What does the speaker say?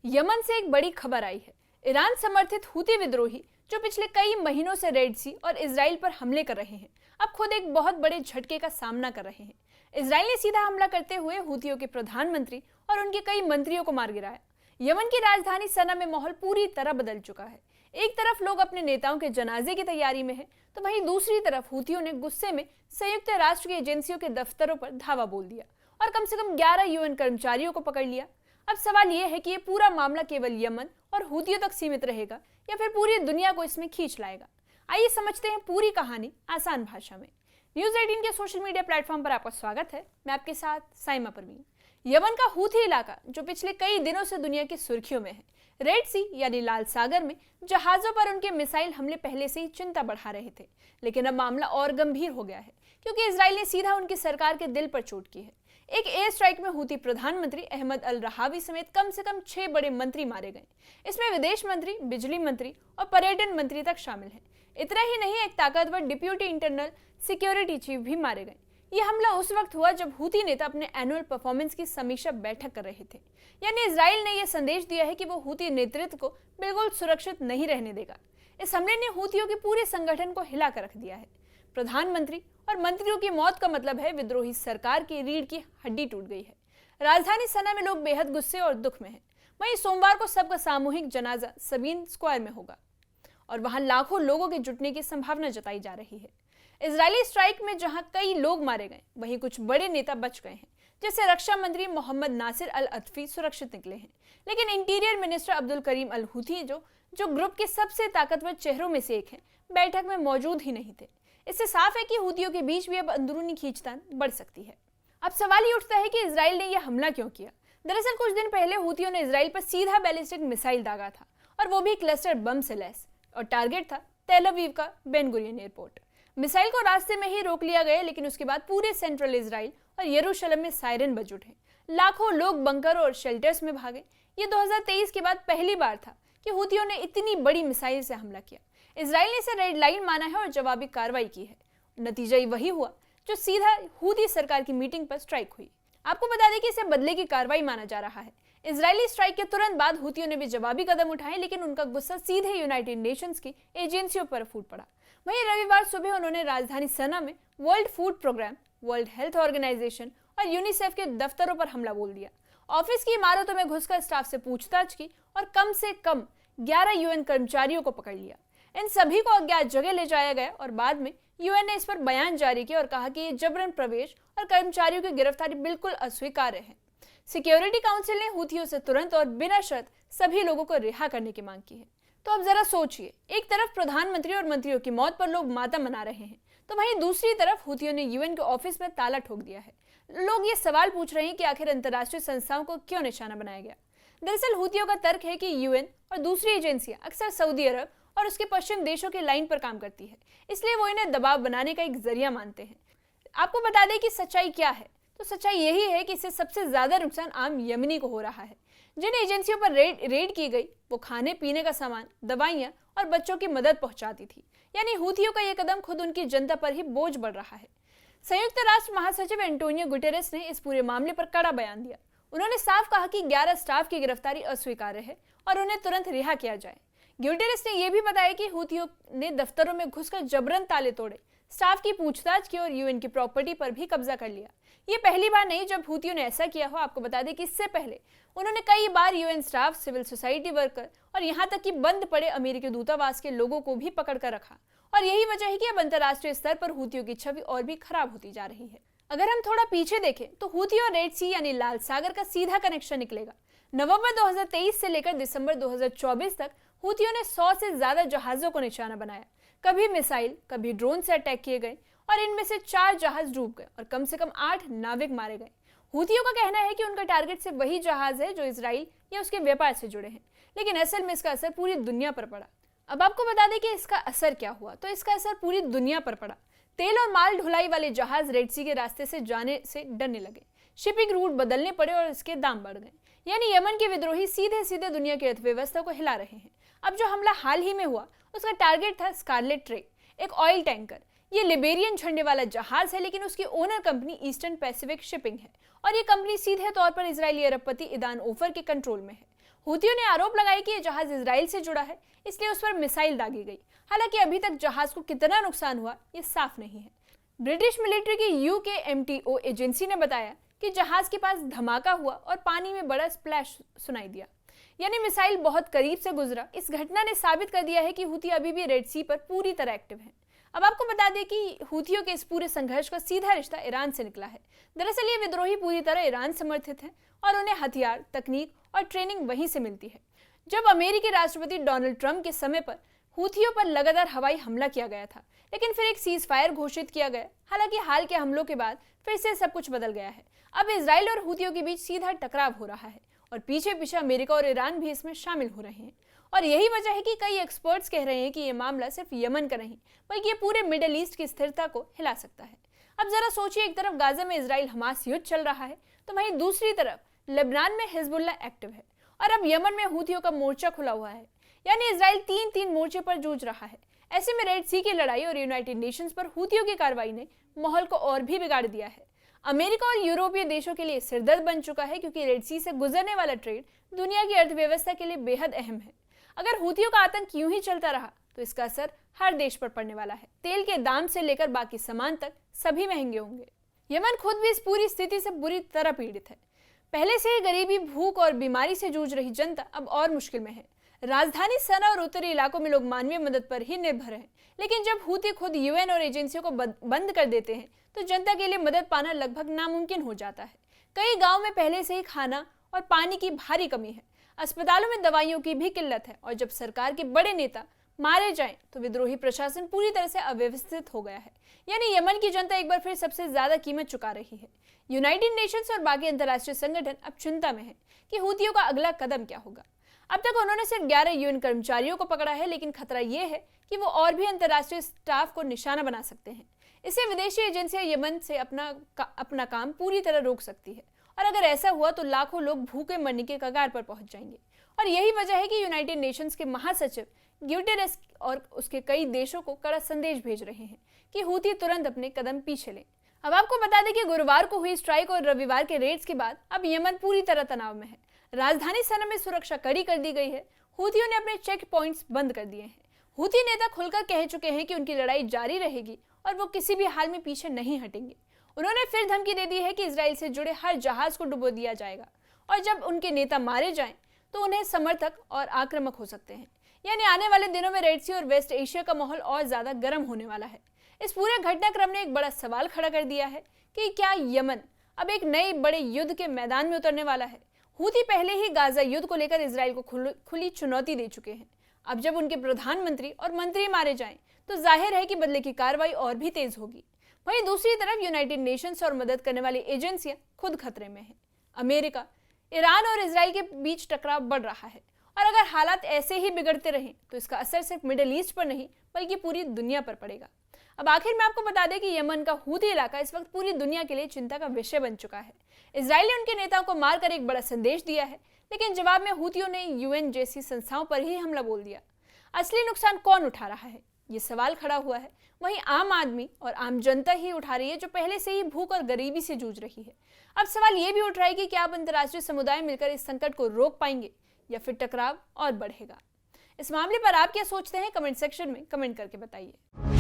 Yemen से एक बड़ी खबर आई है। ईरान समर्थित हूती विद्रोही जो पिछले कई महीनों से रेड सी और इजराइल पर हमले कर रहे हैं, अब खुद एक बहुत बड़े झटके का सामना कर रहे हैं। इजराइल ने सीधा हमला करते हुए हूतियों के प्रधानमंत्री और उनके कई मंत्रियों को मार गिराया। यमन की राजधानी सना में माहौल पूरी तरह बदल चुका है। एक तरफ लोग अपने नेताओं के जनाजे की तैयारी में हैं, तो वहीं दूसरी तरफ हूतियों ने गुस्से में संयुक्त राष्ट्र की एजेंसियों के दफ्तरों पर धावा बोल दिया और कम से कम 11 यूएन कर्मचारियों को पकड़ लिया। अब सवाल यह है कि ये पूरा मामला केवल यमन और हूतियों तक सीमित रहेगा या फिर पूरी दुनिया को इसमें खींच लाएगा। आइए समझते हैं पूरी कहानी आसान भाषा में। न्यूज़ 18 के सोशल मीडिया प्लेटफॉर्म पर आपका स्वागत है। मैं आपके साथ साइमा परवीन। यमन का हूथी इलाका जो पिछले कई दिनों से दुनिया की सुर्खियों में है, रेड सी यानी लाल सागर में जहाजों पर उनके मिसाइल हमले पहले से ही चिंता बढ़ा रहे थे, लेकिन अब मामला और गंभीर हो गया है क्योंकि इजराइल ने सीधा उनकी सरकार के दिल पर चोट की है। एक एयर स्ट्राइक में हूती प्रधानमंत्री अहमद अल रहावी समेत कम से कम 6 बड़े मंत्री मारे गए। इसमें विदेश मंत्री, बिजली मंत्री और पर्यटन मंत्री तक शामिल हैं। इतना ही नहीं, एक ताकतवर डिप्यूटी इंटरनल सिक्योरिटी चीफ भी मारे गए। यह हमला उस वक्त हुआ जब हूती नेता अपने एनुअल परफॉर्मेंस की समीक्षा बैठक कर रहे थे। यानी इजराइल ने यह संदेश दिया है कि वो हूती नेतृत्व को बिल्कुल सुरक्षित नहीं रहने देगा। इस हमले ने हूतियों के पूरे संगठन को हिला कर रख दिया है। प्रधानमंत्री और मंत्रियों की मौत का मतलब है विद्रोही सरकार की रीढ़ की हड्डी टूट गई है। राजधानी सना में लोग बेहद गुस्से और दुख में हैं। वहीं सोमवार को सबका सामूहिक जनाजा सबीन स्क्वायर में होगा और वहां लाखों लोगों के जुटने की संभावना जताई जा रही है। इजरायली स्ट्राइक में जहां कई लोग मारे गए, वहीं कुछ बड़े नेता बच गए हैं। जैसे रक्षा मंत्री मोहम्मद नासिर अल अतफी सुरक्षित निकले हैं, लेकिन इंटीरियर मिनिस्टर अब्दुल करीम अल हूथी जो ग्रुप के सबसे ताकतवर चेहरों में से एक हैं, बैठक में मौजूद ही नहीं थे। इससे साफ है कि हूतियों के बीच भी अब अंदरूनी खींचतान बढ़ सकती है। अब सवाल ये उठता है कि इजराइल ने यह हमला क्यों किया। दरअसल कुछ दिन पहले हूतियों ने इजराइल पर सीधा बैलिस्टिक मिसाइल दागा था, और वो भी क्लस्टर बम से लैस, और टारगेट था तेल अवीव का बेन गुरियन एयरपोर्ट। मिसाइल को रास्ते में ही रोक लिया गया, लेकिन उसके बाद पूरे सेंट्रल इजराइल और यरूशलेम में सायरन बज उठे। लाखों लोग बंकरों और शेल्टर्स में भागे। ये 2023 के बाद पहली बार था कि हूतियों ने इतनी बड़ी मिसाइल से हमला किया। इजराइल ने इसे रेड लाइन माना है और जवाबी कार्रवाई की है। नतीजा ही वही हुआ जो सीधा हूती सरकार की मीटिंग पर स्ट्राइक हुई। आपको बता दें कि इसे बदले की कार्रवाई माना जा रहा है। इजरायली स्ट्राइक के तुरंत बाद हूतियों ने भी जवाबी कदम उठाए, लेकिन उनका गुस्सा सीधे यूनाइटेड नेशंस की एजेंसियों पर फूट पड़ा। वहीं रविवार सुबह उन्होंने राजधानी सना में World Food Programme, World Health Organization और यूनिसेफ के दफ्तरों पर हमला बोल दिया। ऑफिस की इमारतों में घुसकर स्टाफ से पूछताछ की और कम से कम 11 यूएन कर्मचारियों को पकड़ लिया। इन सभी को अज्ञात जगह ले जाया गया और बाद में यूएन ने इस पर बयान जारी किया और कहा कि ये जबरन प्रवेश और कर्मचारियों की गिरफ्तारी बिल्कुल अस्वीकार्य है। सिक्योरिटी काउंसिल ने हूतियों से तुरंत और बिना शर्त सभी लोगों को रिहा करने की मांग की है। तो अब जरा सोचिए, एक तरफ प्रधानमंत्री और मंत्रियों की मौत पर लोग मातम मना रहे हैं, तो वहीं दूसरी तरफ हूतियों ने यूएन के ऑफिस में ताला ठोक दिया है। लोग ये सवाल पूछ रहे हैं कि आखिर अंतर्राष्ट्रीय संस्थाओं को क्यों निशाना बनाया गया। दरअसल हूतियों का तर्क है कि यूएन और दूसरी एजेंसियां अक्सर सऊदी अरब और उसके पश्चिम देशों के लाइन पर काम करती है, इसलिए वो इन्हें दबाव बनाने का एक जरिया मानते हैं। आपको बता दें कि सच्चाई क्या है, तो सच्चाई यही है कि इससे सबसे ज्यादा नुकसान आम यमनी को हो रहा है। जिन एजेंसियों पर रेड की गई वो खाने पीने का सामान, दवाइयां और बच्चों की मदद पहुंचाती थी। यानी हूतियों का यह कदम खुद उनकी जनता पर ही बोझ बढ़ रहा है। संयुक्त राष्ट्र महासचिव एंटोनियो गुटेरेस ने इस पूरे मामले पर कड़ा बयान दिया। उन्होंने साफ कहा कि 11 स्टाफ की गिरफ्तारी अस्वीकार्य है और उन्हें तुरंत रिहा किया जाए। ग्यूटेरेस ने यह भी बताया कि हूतियों ने दफ्तरों में घुसकर जबरन ताले तोड़े, स्टाफ की पूछताछ की और यूएन की प्रॉपर्टी पर भी कब्जा कर लिया। ये पहली बार नहीं जब हूतियों ने ऐसा किया हो। आपको बता दें कि इससे पहले उन्होंने कई बार UN staff, civil society worker और यहाँ तक कि बंद पड़े अमेरिकी दूतावास के लोगों को भी पकड़ कर रखा। और यही वजह है कि अब अंतर्राष्ट्रीय स्तर पर हूतियों की छवि और भी खराब होती जा रही है। अगर हम थोड़ा पीछे देखें तो हूती और रेड सी यानी लाल सागर का सीधा कनेक्शन निकलेगा। नवंबर 2023 से लेकर दिसंबर 2024 तक हूतियों ने 100 से ज्यादा जहाजों को निशाना बनाया। कभी मिसाइल, कभी ड्रोन से अटैक किए गए और इनमें से 4 जहाज डूब गए और कम से कम 8 नाविक मारे गए। हूतियों का कहना है कि उनका टारगेट सिर्फ वही जहाज है जो इजराइल या उसके व्यापार से जुड़े हैं, लेकिन असल में इसका असर पूरी दुनिया पर पड़ा। अब आपको बता दें कि इसका असर क्या हुआ, तो इसका असर पूरी दुनिया पर पड़ा। तेल और माल ढुलाई वाले जहाज रेड सी के रास्ते से जाने से डरने लगे, शिपिंग रूट बदलने पड़े और इसके दाम बढ़ गए। यानी यमन के विद्रोही सीधे सीधे दुनिया की अर्थव्यवस्था को हिला रहे हैं। अब जो हमला हाल ही में हुआ उसका टारगेट था स्कारलेट रे, एक ऑयल टैंकर। ये लिबेरियन झंडे वाला जहाज है, लेकिन उसकी owner company eastern Pacific shipping है और ये कंपनी सीधे तौर पर इजरायली अरबपति इदान ओफर के कंट्रोल में है। हूथियों ने आरोप लगाया कि यह जहाज इजराइल से जुड़ा है, इसलिए उस पर मिसाइल दागी गई। हालांकि अभी तक जहाज को कितना नुकसान हुआ ये साफ नहीं है। ब्रिटिश मिलिट्री की UKMTO एजेंसी ने बताया कि जहाज के पास धमाका हुआ और पानी में बड़ा स्प्लैश सुनाई दिया, यानी मिसाइल बहुत करीब से गुजरा। इस घटना ने साबित कर दिया है कि हूथी अभी भी रेड सी पर पूरी तरह एक्टिव हैं। अब आपको बता दें कि हूथियों के इस पूरे संघर्ष का सीधा रिश्ता ईरान से निकला है। दरअसल ये विद्रोही पूरी तरह ईरान समर्थित हैं और उन्हें हथियार, तकनीक और ट्रेनिंग वहीं से मिलती है। जब अमेरिकी राष्ट्रपति डोनाल्ड ट्रंप के समय पर हूथियों पर लगातार हवाई हमला किया गया था, लेकिन फिर एक सीज फायर घोषित किया गया। हालांकि हाल के हमलों के बाद फिर से सब कुछ बदल गया है। अब इजराइल और हूथियों के बीच सीधा टकराव हो रहा है और पीछे पीछे अमेरिका और ईरान भी इसमें शामिल हो रहे हैं। और यही वजह है कि कई एक्सपर्ट्स कह रहे हैं कि ये मामला सिर्फ यमन का नहीं बल्कि ये पूरे मिडिल ईस्ट की स्थिरता को हिला सकता है। अब जरा सोचिए, एक तरफ गाजा में इजराइल हमास युद्ध चल रहा है, तो वहीं दूसरी तरफ लेबनान में हिजबुल्लाह एक्टिव है और अब यमन में हूथियों का मोर्चा खुला हुआ है। यानी इजराइल तीन मोर्चे पर जूझ रहा है। ऐसे में रेड सी की लड़ाई और यूनाइटेड नेशंस पर हूथियों की कार्रवाई ने माहौल को और भी बिगाड़ दिया है। अमेरिका और यूरोपीय देशों के लिए सिरदर्द बन चुका है, क्योंकि रेड सी से गुजरने वाला ट्रेड दुनिया की अर्थव्यवस्था के लिए बेहद अहम है। अगर हूथियों का आतंक यूं ही चलता रहा तो इसका असर हर देश पर पड़ने वाला है। तेल के दाम से लेकर बाकी सामान तक सभी महंगे होंगे। यमन खुद भी इस पूरी स्थिति से बुरी तरह पीड़ित है। पहले से ही गरीबी, भूख और बीमारी से जूझ रही जनता अब और मुश्किल में है। राजधानी सना और उत्तरी इलाकों में लोग मानवीय मदद पर ही निर्भर हैं, लेकिन जब हूती खुद UN और एजेंसियों को बंद कर देते हैं तो जनता के लिए मदद पाना लगभग नामुमकिन हो जाता है। कई गाँव में पहले से ही खाना और पानी की भारी कमी है। अस्पतालों में दवाइयों की भी किल्लत है और जब सरकार के बड़े नेता मारे जाएं तो विद्रोही प्रशासन पूरी तरह से अव्यवस्थित हो गया है। यानी यमन की जनता एक बार फिर सबसे ज्यादा कीमत चुका रही है। यूनाइटेड नेशंस और बाकी अंतर्राष्ट्रीय संगठन अब चिंता में है कि हूथियों का अगला कदम क्या होगा। अब तक उन्होंने सिर्फ 11 UN कर्मचारियों को पकड़ा है, लेकिन खतरा यह है कि वो और भी अंतर्राष्ट्रीय स्टाफ को निशाना बना सकते हैं। इससे विदेशी एजेंसियां यमन से अपना काम पूरी तरह रोक सकती है और अगर ऐसा हुआ तो लाखों लोग भूखे मरने के कगार पर पहुंच जाएंगे। और यही वजह है कि यूनाइटेड नेशंस के महासचिव ग्यूटेरेस और उसके कई देशों को कड़ा संदेश भेज रहे हैं कि हूती तुरंत अपने कदम पीछे लें। अब आपको बता दें कि गुरुवार को हुई स्ट्राइक और रविवार के रेड्स के बाद अब यमन पूरी तरह तनाव में है। राजधानी सना में सुरक्षा कड़ी कर दी गई है। हूथियों ने अपने चेक पॉइंट्स बंद कर दिए हैं। हूती नेता खुलकर कह चुके हैं कि उनकी लड़ाई जारी रहेगी और वो किसी भी हाल में पीछे नहीं हटेंगे। उन्होंने फिर धमकी दे दी है कि इजराइल से जुड़े हर जहाज को डुबो दिया जाएगा और जब उनके नेता मारे जाएं तो उन्हें समर्थक और आक्रामक हो सकते हैं। यानी आने वाले दिनों में रेड सी और वेस्ट एशिया का माहौल और ज्यादा गर्म होने वाला है। इस पूरे घटनाक्रम ने एक बड़ा सवाल खड़ा कर दिया है कि क्या यमन अब एक नए बड़े युद्ध के मैदान में उतरने वाला है। हूती पहले ही गाजा युद्ध को लेकर इजराइल को खुली चुनौती दे चुके हैं। अब जब उनके प्रधानमंत्री और मंत्री मारे जाएं तो जाहिर है कि बदले की कार्रवाई और भी तेज होगी। वहीं दूसरी तरफ यूनाइटेड नेशंस और मदद करने वाली एजेंसियां खुद खतरे में हैं। अमेरिका, ईरान और इजराइल के बीच टकराव बढ़ रहा है और अगर हालात ऐसे ही बिगड़ते रहें तो इसका असर सिर्फ मिडिल ईस्ट पर नहीं बल्कि पूरी दुनिया पर पड़ेगा। अब आखिर में आपको बता दें कि यमन का हूती इलाका इस वक्त पूरी दुनिया के लिए चिंता का विषय बन चुका है। इजराइल ने उनके नेताओं को मारकर एक बड़ा संदेश दिया है, लेकिन जवाब में हूतियों ने UN जैसी संस्थाओं पर ही हमला बोल दिया। असली नुकसान कौन उठा रहा है, ये सवाल खड़ा हुआ है। वहीं आम आदमी और आम जनता ही उठा रही है, जो पहले से ही भूख और गरीबी से जूझ रही है। अब सवाल ये भी उठ रहा है कि क्या अब अंतर्राष्ट्रीय समुदाय मिलकर इस संकट को रोक पाएंगे या फिर टकराव और बढ़ेगा। इस मामले पर आप क्या सोचते हैं, कमेंट सेक्शन में कमेंट करके बताइए।